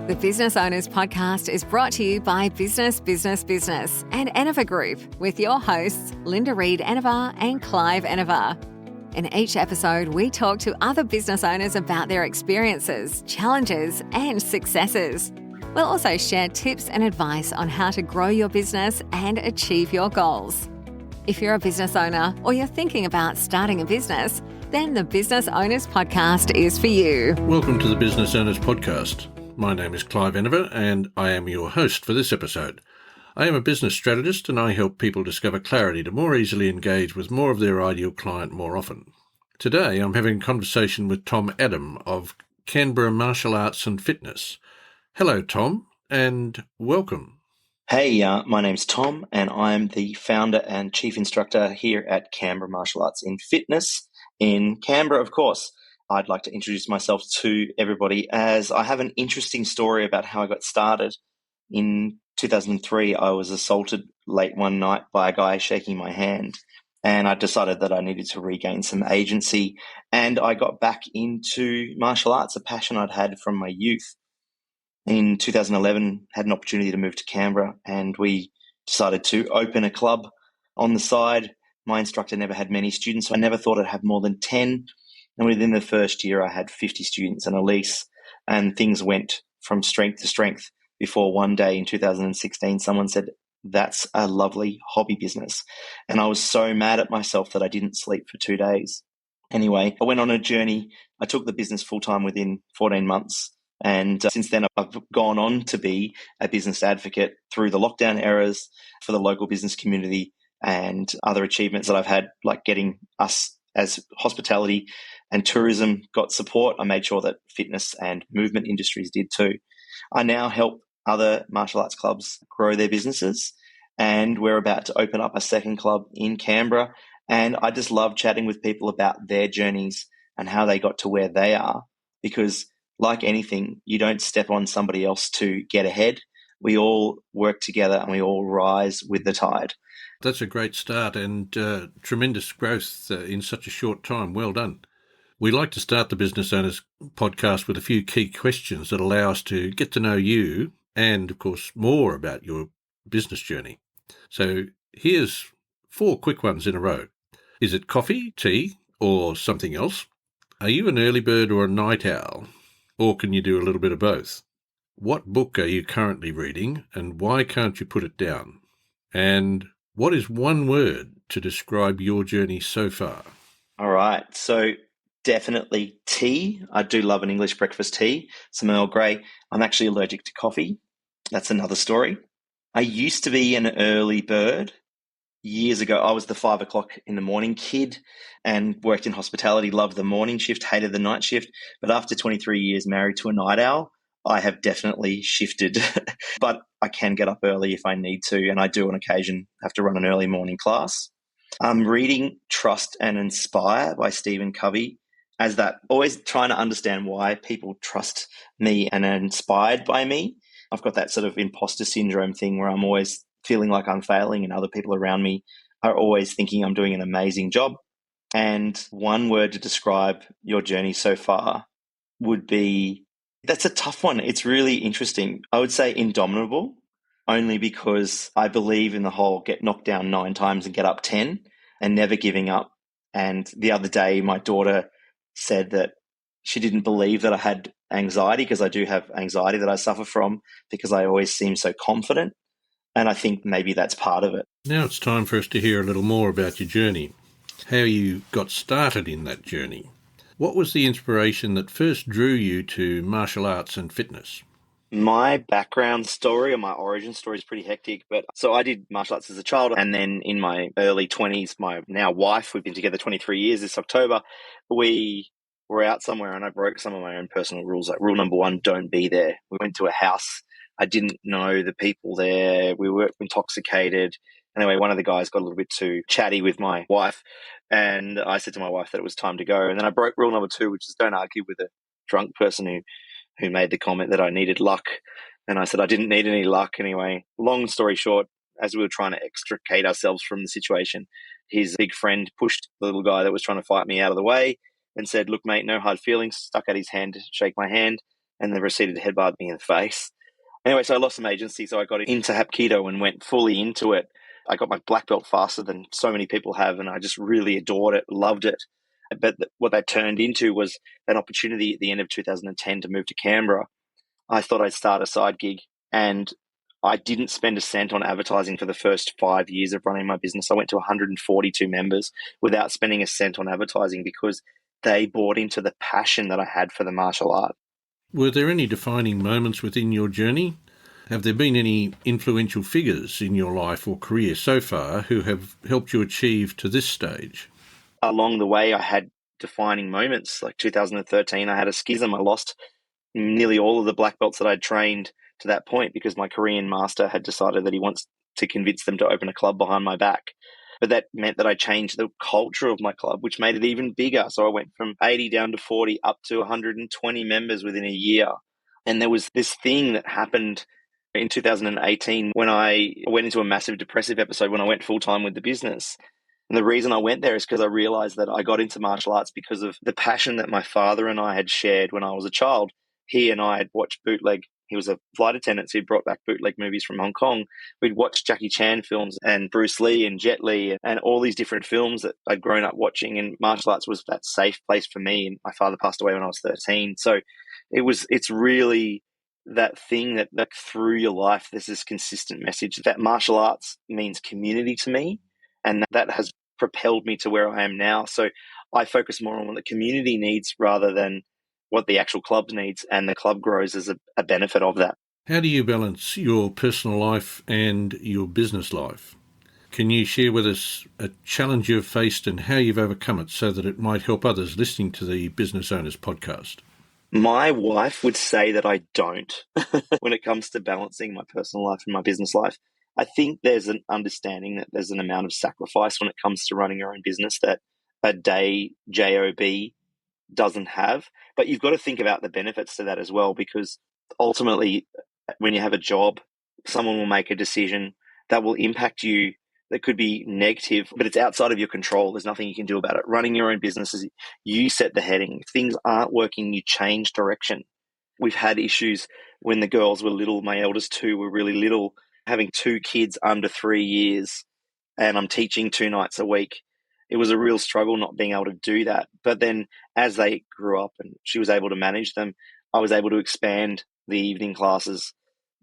The Business Owners Podcast is brought to you by Business and Enever Group with your hosts, Linda Reed Enever and Clive Enever. In each episode, we talk to other business owners about their experiences, challenges, and successes. We'll also share tips and advice on how to grow your business and achieve your goals. If you're a business owner or you're thinking about starting a business, then the Business Owners Podcast is for you. Welcome to the Business Owners Podcast. My name is Clive Enever and I am your host for this episode. I am a business strategist and I help people discover clarity to more easily engage with more of their ideal client more often. Today I'm having a conversation with Tom Adam of Canberra Martial Arts and Fitness. Hello Tom and welcome. Hey, my name's Tom and I'm the founder and chief instructor here at Canberra Martial Arts in Fitness in Canberra, of course. I'd like to introduce myself to everybody as I have an interesting story about how I got started. In 2003, I was assaulted late one night by a guy shaking my hand, and I decided that I needed to regain some agency, and I got back into martial arts, a passion I'd had from my youth. In 2011, had an opportunity to move to Canberra, and we decided to open a club on the side. My instructor never had many students, so I never thought I'd have more than 10. And within the first year, I had 50 students and a lease, and things went from strength to strength before one day in 2016, someone said, "That's a lovely hobby business." And I was so mad at myself that I didn't sleep for 2 days. Anyway, I went on a journey. I took the business full-time within 14 months. And since then, I've gone on to be a business advocate through the lockdown eras for the local business community and other achievements that I've had, like getting us as hospitality and tourism got support. I made sure that fitness and movement industries did too. I now help other martial arts clubs grow their businesses, and we're about to open up a second club in Canberra. And I just love chatting with people about their journeys and how they got to where they are, because like anything, you don't step on somebody else to get ahead. We all work together and we all rise with the tide. That's a great start and tremendous growth in such a short time. Well done. We like to start the Business Owners Podcast with a few key questions that allow us to get to know you and, of course, more about your business journey. So here's 4 quick ones in a row. Is it coffee, tea, or something else? Are you an early bird or a night owl? Or can you do a little bit of both? What book are you currently reading and why can't you put it down? And what is one word to describe your journey so far? All right. So definitely tea. I do love an English breakfast tea, some Earl Grey. I'm actually allergic to coffee. That's another story. I used to be an early bird. Years ago, I was the 5 o'clock in the morning kid and worked in hospitality, loved the morning shift, hated the night shift. But after 23 years married to a night owl, I have definitely shifted. But I can get up early if I need to, and I do on occasion have to run an early morning class. I'm reading Trust and Inspire by Stephen Covey, as that always trying to understand why people trust me and are inspired by me. I've got that sort of imposter syndrome thing where I'm always feeling like I'm failing and other people around me are always thinking I'm doing an amazing job. And one word to describe your journey so far would be, that's a tough one. It's really interesting. I would say indomitable, only because I believe in the whole get knocked down 9 times and get up 10 and never giving up. And the other day, my daughter said that she didn't believe that I had anxiety, because I do have anxiety that I suffer from because I always seem so confident. And I think maybe that's part of it. Now it's time for us to hear a little more about your journey, how you got started in that journey. What was the inspiration that first drew you to martial arts and fitness? My background story or my origin story is pretty hectic. But so I did martial arts as a child. And then in my early 20s, my now wife, we've been together 23 years this October, we were out somewhere and I broke some of my own personal rules. Like rule number 1, don't be there. We went to a house. I didn't know the people there. We were intoxicated. Anyway, one of the guys got a little bit too chatty with my wife, and I said to my wife that it was time to go. And then I broke rule number 2, which is don't argue with a drunk person who made the comment that I needed luck. And I said I didn't need any luck. Anyway, long story short, as we were trying to extricate ourselves from the situation, his big friend pushed the little guy that was trying to fight me out of the way and said, "Look, mate, no hard feelings," stuck out his hand to shake my hand. and then proceeded to headbutt me in the face. Anyway, so I lost some agency, so I got into Hapkido and went fully into it. I got my black belt faster than so many people have, and I just really adored it, loved it. But what that turned into was an opportunity at the end of 2010 to move to Canberra. I thought I'd start a side gig, and I didn't spend a cent on advertising for the first 5 years of running my business. I went to 142 members without spending a cent on advertising because they bought into the passion that I had for the martial art. Were there any defining moments within your journey? Have there been any influential figures in your life or career so far who have helped you achieve to this stage? Along the way, I had defining moments. Like 2013, I had a schism. I lost nearly all of the black belts that I'd trained to that point because my Korean master had decided that he wants to convince them to open a club behind my back. But that meant that I changed the culture of my club, which made it even bigger. So I went from 80 down to 40 up to 120 members within a year. And there was this thing that happened in 2018 when I went into a massive depressive episode when I went full-time with the business. And the reason I went there is because I realized that I got into martial arts because of the passion that my father and I had shared when I was a child. He and I had watched bootleg. He was a flight attendant, so he brought back bootleg movies from Hong Kong. We'd watched Jackie Chan films and Bruce Lee and Jet Li and all these different films that I'd grown up watching, and martial arts was that safe place for me. And my father passed away when I was 13. So it's really that thing that through your life, there's this consistent message that martial arts means community to me, and that has propelled me to where I am now. So I focus more on what the community needs rather than what the actual club needs, and the club grows as a benefit of that. How do you balance your personal life and your business life? Can you share with us a challenge you've faced and how you've overcome it so that it might help others listening to the Business Owners podcast? My wife would say that I don't when it comes to balancing my personal life and my business life. I think there's an understanding that there's an amount of sacrifice when it comes to running your own business that a day job doesn't have. But you've got to think about the benefits to that as well, because ultimately, when you have a job, someone will make a decision that will impact you that could be negative, but it's outside of your control. There's nothing you can do about it. Running your own business is you set the heading. If things aren't working, you change direction. We've had issues when the girls were little. My eldest two were really little, having two kids under 3 years, and I'm teaching 2 nights a week. It was a real struggle not being able to do that. But then as they grew up and she was able to manage them, I was able to expand the evening classes.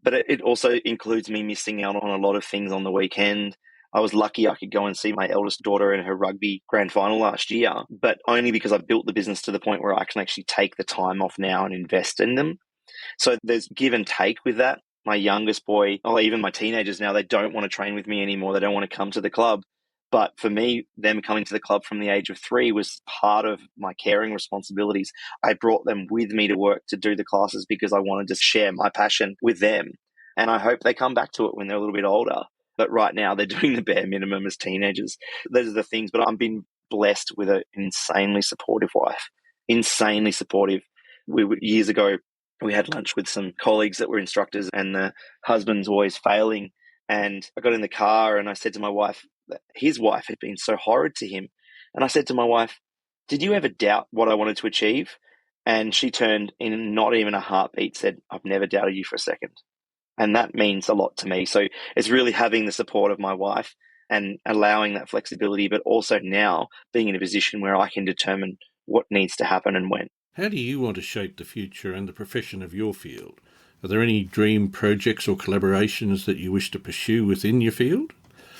But it also includes me missing out on a lot of things on the weekend. I was lucky I could go and see my eldest daughter in her rugby grand final last year, but only because I've built the business to the point where I can actually take the time off now and invest in them. So there's give and take with that. My youngest boy, or even my teenagers now, they don't want to train with me anymore. They don't want to come to the club. But for me, them coming to the club from the age of 3 was part of my caring responsibilities. I brought them with me to work to do the classes because I wanted to share my passion with them. And I hope they come back to it when they're a little bit older. But right now, they're doing the bare minimum as teenagers. Those are the things. But I've been blessed with an insanely supportive wife. Insanely supportive. Years ago, we had lunch with some colleagues that were instructors, and the husband's always failing. And I got in the car and I said to my wife that his wife had been so horrid to him. And I said to my wife, "Did you ever doubt what I wanted to achieve?" And she turned in not even a heartbeat, said, "I've never doubted you for a second." And that means a lot to me. So it's really having the support of my wife and allowing that flexibility, but also now being in a position where I can determine what needs to happen and when. How do you want to shape the future and the profession of your field? Are there any dream projects or collaborations that you wish to pursue within your field?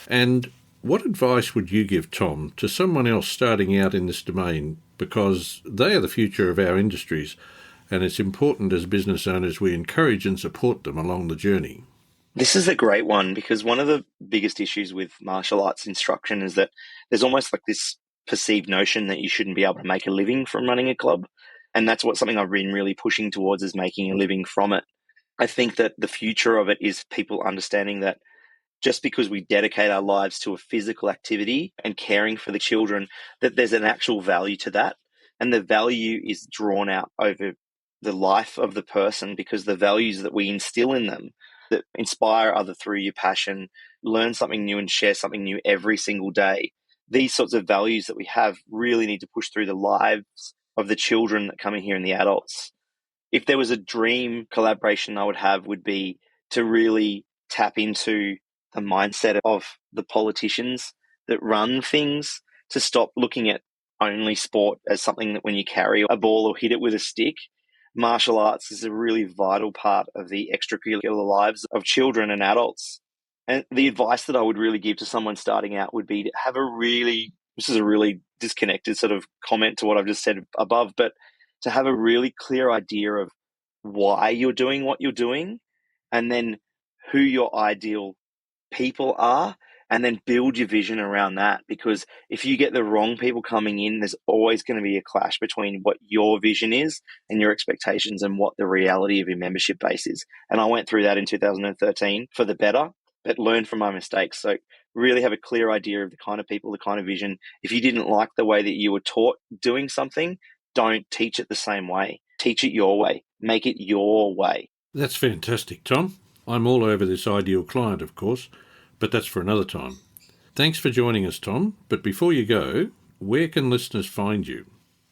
And what advice would you give, Tom, to someone else starting out in this domain? Because they are the future of our industries, and it's important as business owners we encourage and support them along the journey. This is a great one, because one of the biggest issues with martial arts instruction is that there's almost like this perceived notion that you shouldn't be able to make a living from running a club. And that's something I've been really pushing towards, is making a living from it. I think that the future of it is people understanding that just because we dedicate our lives to a physical activity and caring for the children, that there's an actual value to that. And the value is drawn out over the life of the person, because the values that we instill in them that inspire others through your passion, learn something new and share something new every single day. These sorts of values that we have really need to push through the lives of the children that come in here and the adults. if there was a dream collaboration I would have, would be to really tap into the mindset of the politicians that run things, to stop looking at only sport as something that when you carry a ball or hit it with a stick. Martial arts is a really vital part of the extracurricular lives of children and adults. And the advice that I would really give to someone starting out would be to have this is a really disconnected sort of comment to what I've just said above, but to have a really clear idea of why you're doing what you're doing, and then who your ideal people are, and then build your vision around that. Because if you get the wrong people coming in, there's always going to be a clash between what your vision is and your expectations and what the reality of your membership base is. And I went through that in 2013 for the better, but learn from my mistakes. So really have a clear idea of the kind of people, the kind of vision. If you didn't like the way that you were taught doing something, don't teach it the same way. Teach it your way. Make it your way. That's fantastic, Tom. I'm all over this ideal client, of course, but that's for another time. Thanks for joining us, Tom. But before you go, where can listeners find you?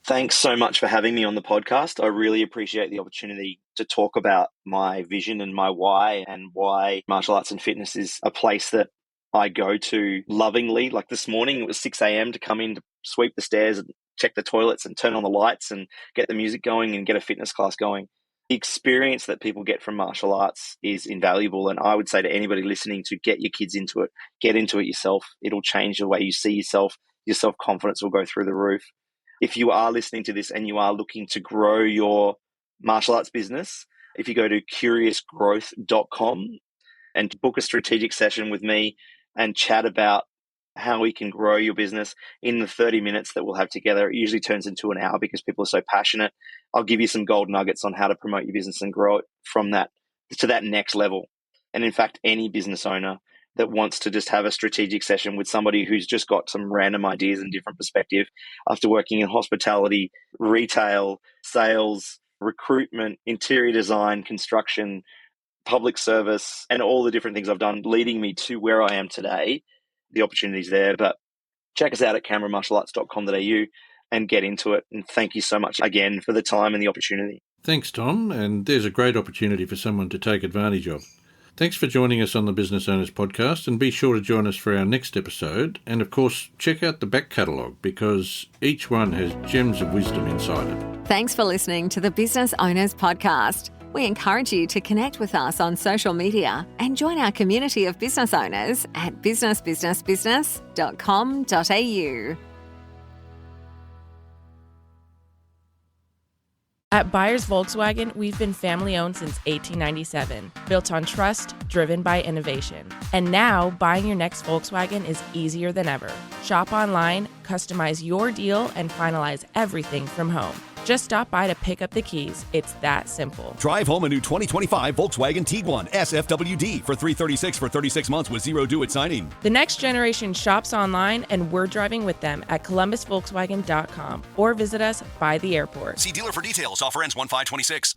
Thanks so much for having me on the podcast. I really appreciate the opportunity to talk about my vision and my why, and why martial arts and fitness is a place that I go to lovingly. Like this morning, it was 6 a.m. to come in to sweep the stairs and check the toilets and turn on the lights and get the music going and get a fitness class going. The experience that people get from martial arts is invaluable. And I would say to anybody listening to get your kids into it, get into it yourself. It'll change the way you see yourself. Your self-confidence will go through the roof. If you are listening to this and you are looking to grow your martial arts business, if you go to curiousgrowth.com and book a strategic session with me and chat about how we can grow your business in the 30 minutes that we'll have together. It usually turns into an hour because people are so passionate. I'll give you some gold nuggets on how to promote your business and grow it from that to that next level. And in fact, any business owner that wants to just have a strategic session with somebody who's just got some random ideas and different perspective after working in hospitality, retail, sales, recruitment, interior design, construction, public service, and all the different things I've done leading me to where I am today, the opportunity's there. But check us out at canberramartialarts.com.au and get into it. And thank you so much again for the time and the opportunity. Thanks, Tom. And there's a great opportunity for someone to take advantage of. Thanks for joining us on the Business Owners Podcast, and be sure to join us for our next episode. And of course, check out the back catalogue, because each one has gems of wisdom inside it. Thanks for listening to the Business Owners Podcast. We encourage you to connect with us on social media and join our community of business owners at businessbusinessbusiness.com.au. At Buyers Volkswagen, we've been family-owned since 1897, built on trust, driven by innovation. And now, buying your next Volkswagen is easier than ever. Shop online, customize your deal, and finalize everything from home. Just stop by to pick up the keys. It's that simple. Drive home a new 2025 Volkswagen Tiguan SFWD for $336 for 36 months with zero due at signing. The next generation shops online, and we're driving with them at columbusvolkswagen.com or visit us by the airport. See dealer for details. Offer ends 1/5/26.